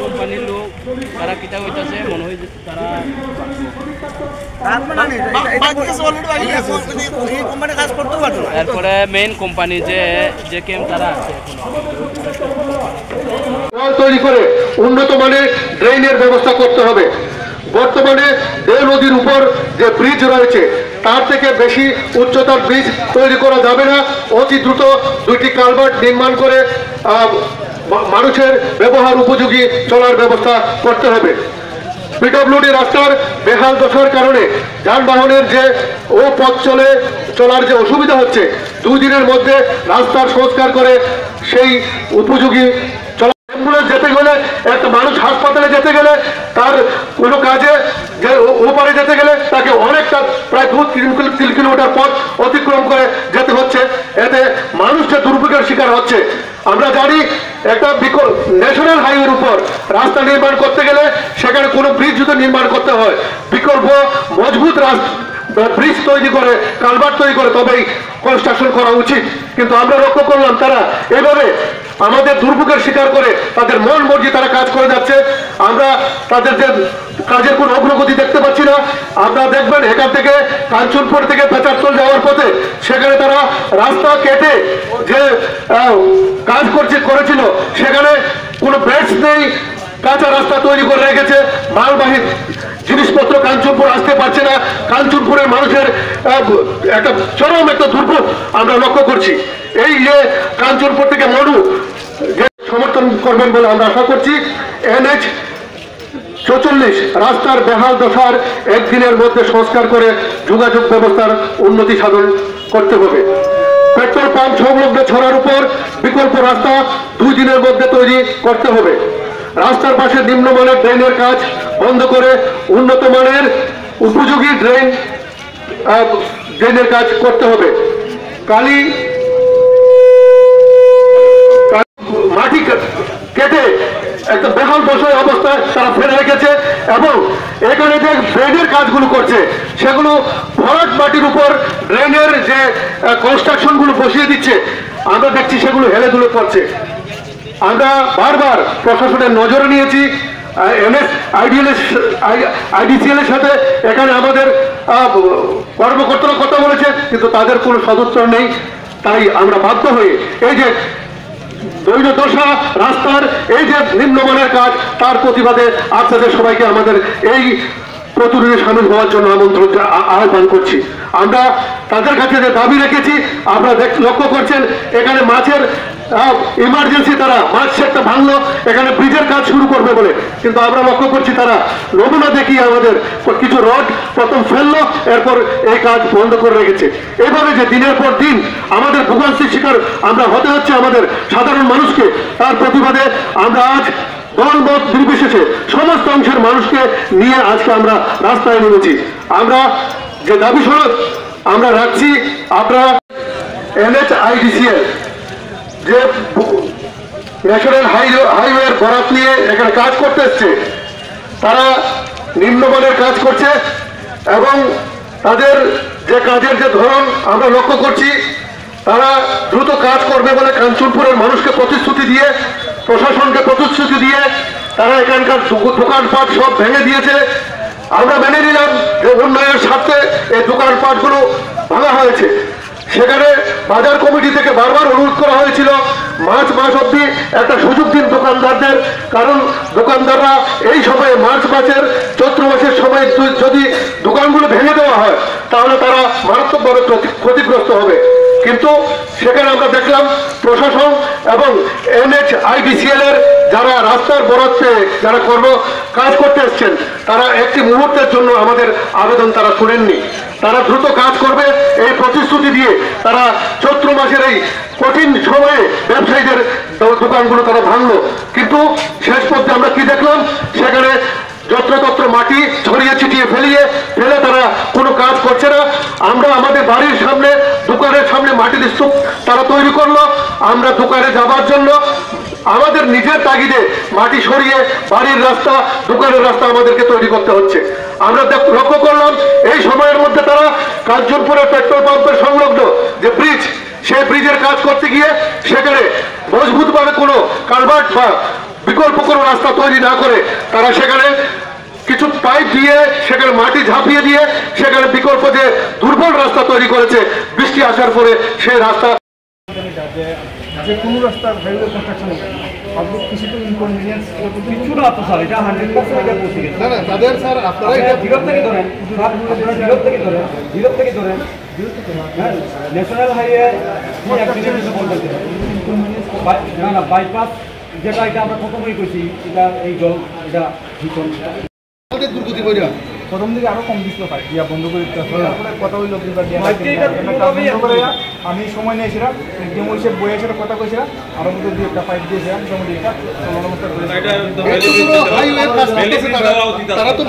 কোম্পানির লোক তারা কিতা হইতাছে মনে হয় যে তারা এরপরে মেইন কোম্পানি যে কেম তারা আছে তৈরি করে উন্নত মানের ড্রেনের ব্যবস্থা করতে হবে। বর্তমানে দেও নদীর উপর যে ব্রিজ রয়েছে তার থেকে বেশি উচ্চতার ব্রিজ তৈরি করা যাবে না। অতি দ্রুত দুইটি কালভার্ট নির্মাণ করে মানুষের ব্যবহার উপযোগী চলার ব্যবস্থা করতে হবে। পিডব্লিউডি রাস্তার বেহাল দশার কারণে যানবাহনের যে ও পথ চলার যে অসুবিধা হচ্ছে, 2 দিনের মধ্যে রাস্তার সংস্কার করে সেই উপযোগী অ্যাম্বুলেন্স যেতে গেলে একটা মানুষ হাসপাতালে যেতে গেলে তার কোনো কাজে যে ওপারে যেতে গেলে তাকে অনেকটা প্রায় 2-3 কিলোমিটার পথ অতিক্রম করে যেতে হচ্ছে। এতে মানুষ যে দুর্ভোগের শিকার হচ্ছে। আমরা জানি একটা ন্যাশনাল হাইওয়ের উপর রাস্তা নির্মাণ করতে গেলে সেখানে কোনো ব্রিজ যদি নির্মাণ করতে হয় বিকল্প মজবুত ব্রিজ তৈরি করে কালভার্ট তৈরি করে তবেই কনস্ট্রাকশন করা উচিত। কিন্তু আমরা লক্ষ্য করলাম তারা এভাবে আমাদের দুর্ভোগের শিকার করে তাদের মন মর্জি তারা কাজ করে যাচ্ছে। আমরা তাদের যে কাজের কোনো অগ্রগতি দেখতে পাচ্ছি না। আপনারা দেখবেন এখান থেকে কাঞ্চনপুর থেকে বেচারতল যাওয়ার পথে সেখানে তারা রাস্তা কেটে যে কাজ করেছিল সেখানে কোনো ব্রেডস নেই, কাঁচা রাস্তা তৈরি করে রেখেছে। মালবাহী জিনিসপত্র কাঞ্চনপুর আসতে পারছে না। কাঞ্চনপুরের মানুষের চরম একটা দুর্ভোগ আমরা লক্ষ্য করছি। এই যে কাঞ্চনপুর থেকে মনু যে সমর্থন করবেন বলে আমরা আশা করছি। NH 44 রাস্তার বেহাল দশার একদিনের মধ্যে সংস্কার করে যোগাযোগ ব্যবস্থার উন্নতি সাধন করতে হবে। পেট্রোল পাম্প সংলগ্ন ছড়ার উপর বিকল্প রাস্তা 2 দিনের মধ্যে তৈরি করতে হবে। রাস্তার পাশে নিম্নমানের ড্রেনের কাজ বন্ধ করে উন্নত মানের উপযোগী ড্রেনের কাজ করতে হবে। মাটি কেটে একটা বেহাল দশার অবস্থায় তারা ফেলে রেখেছে এবং এখানে যে ড্রেনের কাজগুলো করছে সেগুলো ভরাট মাটির উপর ড্রেনের যে কনস্ট্রাকশনগুলো বসিয়ে দিচ্ছে। আমরা দেখছি সেগুলো হেলে দুলে পড়ছে। আমরা বারবার প্রশাসনের নজরে নিয়েছি। IDCL এর সাথে এখানে আমাদের কর্মকর্তারা কথা বলেছে কিন্তু তাদের কোনো সদুত্তর নেই। তাই আমরা বাধ্য হয়ে এই যে দশা রাস্তার এই যে নিম্নমানের কাজ তার প্রতিবাদে আপনাদের সবাইকে আমাদের এই প্রতিরোধে সামিল হওয়ার জন্য আমন্ত্রণ আহ্বান করছি। আমরা তাদের কাছে যে দাবি রেখেছি আপনারা লক্ষ্য করছেন এখানে মাছের ইমার্জেন্সি তারা মাছ সেটটা ভাঙলো এখানে ব্রিজের কাজ শুরু করবে বলে, কিন্তু আমরা লক্ষ্য করছি তারা নমুনা দেখিয়ে আমাদের কিছু রড প্রথম ফেললো এরপর এই কাজ বন্ধ করে রেখেছে। এভাবে যে দিনের পর দিন আমাদের ভোগান্তির শিকার আমরা হতে হচ্ছে আমাদের সাধারণ মানুষকে, তার প্রতিবাদে আমরা আজ দলমত নির্বিশেষে সমস্ত অংশের মানুষকে নিয়ে আজকে আমরা রাস্তায় নেমেছি। আমরা যে দাবি সনদ আমরা রাখছি, আপনারা NHIDCL যে ন্যাশনাল হাইওয়ের বরাত নিয়ে এখানে কাজ করতে এসছে তারা নিম্নমানের কাজ করছে এবং তাদের যে কাজের যে ধরন আমরা লক্ষ্য করছি তারা দ্রুত কাজ করবে বলে কাঞ্চনপুরের মানুষকে প্রতিশ্রুতি দিয়ে প্রশাসনকে প্রতিশ্রুতি দিয়ে তারা এখানকার দোকানপাট সব ভেঙে দিয়েছে। আমরা মেনে নিলাম যে উন্নয়নের স্বার্থে এই দোকানপাটগুলো ভাঙা হয়েছে। সেখানে বাজার কমিটি থেকে বারবার অনুরোধ করা হয়েছিল মার্চ মাস অব্দি একটা সুযোগ দিন দোকানদারদের, কারণ দোকানদাররা এই সময়ে মার্চ মাসের চৈত্র মাসের সময় যদি দোকানগুলো ভেঙে দেওয়া হয় তাহলে তারা মারাত্মকভাবে ক্ষতিগ্রস্ত হবে। কিন্তু সেখানে আমরা দেখলাম প্রশাসন এবং NHIDCL এর যারা রাস্তার বরাতে যারা কাজ করতে এসছেন তারা একটি মুহূর্তের জন্য আমাদের আবেদন তারা শুনেননি। তারা দ্রুত কাজ করবে এই প্রতিশ্রুতি দিয়ে তারা চৈত্র মাসের এই কঠিন সময়ে ব্যবসায়ীদের দোকানগুলো তারা ভাঙলো। কিন্তু শেষ পর্যন্ত আমরা কি দেখলাম সেখানে যত্রতত্র মাটি ছড়িয়ে ছিটিয়ে ফেলে তারা কোনো কাজ করছে না। আমরা আমাদের বাড়ির সামনে দোকানের সামনে মাটির স্তূপ তারা তৈরি করলো। আমরা দোকানে যাবার জন্য আমাদের নিজের তাগিদে মাটি সরিয়ে বাড়ির রাস্তা দোকানের রাস্তা আমাদেরকে তৈরি করতে হচ্ছে। আমরা লক্ষ্য করলাম এই সময়ের মধ্যে তারা কাঞ্চনপুরের পেট্রোল পাম্পের সংলগ্ন যে ব্রিজ সেই ব্রিজের কাজ করতে গিয়ে সেখানে মজবুতভাবে কোনো কালভার্ট বা বিকল্প কোনো রাস্তা তৈরি না করে তারা সেখানে কিছু পাইপ দিয়ে সেখানে মাটি ঝাঁপিয়ে দিয়ে সেখানে বিকল্প যে দুর্বল রাস্তা তৈরি করেছে, বৃষ্টি আসার পরে সেই রাস্তা যে কোনো রাস্তার হাইওয়ে কনস্ট্রাকশন পাবলিক কিছু তো ইনকনভিনিয়েন্স কিছু না তো স্যার, এটা 100% এটা পৌঁছে গেছে। না তাদের স্যার আপনারা এটা জিরো থেকে ধরেন, জিরো থেকে ধরেন, হ্যাঁ, ন্যাশনাল হাইওয়ে অ্যাক্সিডেন্ট বলতে না বাইপাস যেটা এটা আমরা প্রথমেই কইছি, এটা এই জল এটা ভীষণ আমাদের দুর্গতি বইরা প্রথম দিকে আরো কম দিছিল পাই দিয়া বন্ধ করে দিতে তারপরে কথা হইল কিংবা আমি সময় নিয়েছিলাম একদম ওই সে বইয়ের সাথে কথা কইছিলাম আরো মধ্যে দিয়ে একটা পাইপ দিয়েছিলাম মোটামুটি এটা তারা তো